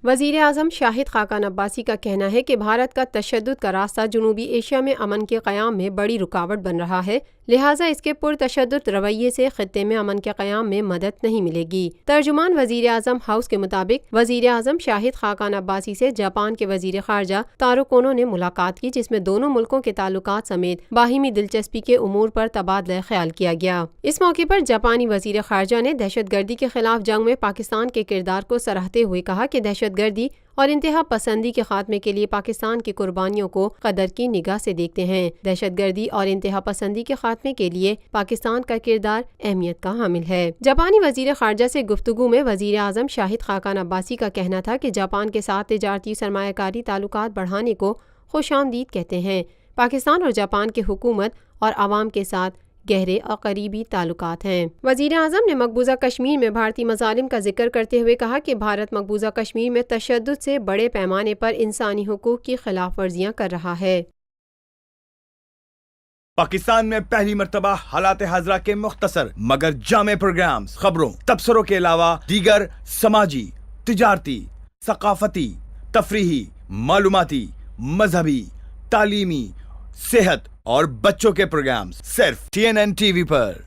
وزیر اعظم شاہد خاقان عباسی کا کہنا ہے کہ بھارت کا تشدد کا راستہ جنوبی ایشیا میں امن کے قیام میں بڑی رکاوٹ بن رہا ہے، لہٰذا اس کے پرتشدد رویے سے خطے میں امن کے قیام میں مدد نہیں ملے گی۔ ترجمان وزیر اعظم ہاؤس کے مطابق وزیر اعظم شاہد خاقان عباسی سے جاپان کے وزیر خارجہ تارو کونو نے ملاقات کی، جس میں دونوں ملکوں کے تعلقات سمیت باہمی دلچسپی کے امور پر تبادلہ خیال کیا گیا۔ اس موقع پر جاپانی وزیر خارجہ نے دہشت گردی کے خلاف جنگ میں پاکستان کے کردار کو سراہتے ہوئے کہا کہ دہشت گردی اور انتہا پسندی کے خاتمے کے لیے پاکستان کی قربانیوں کو قدر کی نگاہ سے دیکھتے ہیں۔ دہشت گردی اور انتہا پسندی کے خاتمے کے لیے پاکستان کا کردار اہمیت کا حامل ہے۔ جاپانی وزیر خارجہ سے گفتگو میں وزیر اعظم شاہد خاقان عباسی کا کہنا تھا کہ جاپان کے ساتھ تجارتی سرمایہ کاری تعلقات بڑھانے کو خوش آمدید کہتے ہیں۔ پاکستان اور جاپان کے حکومت اور عوام کے ساتھ گہرے اور قریبی تعلقات ہیں۔ وزیر اعظم نے مقبوضہ کشمیر میں بھارتی مظالم کا ذکر کرتے ہوئے کہا کہ بھارت مقبوضہ کشمیر میں تشدد سے بڑے پیمانے پر انسانی حقوق کی خلاف ورزیاں کر رہا ہے۔ پاکستان میں پہلی مرتبہ حالات حاضرہ کے مختصر مگر جامع پروگرامز، خبروں، تبصروں کے علاوہ دیگر سماجی، تجارتی، ثقافتی، تفریحی، معلوماتی، مذہبی، تعلیمی، صحت اور بچوں کے پروگرامز صرف TNN TV پر۔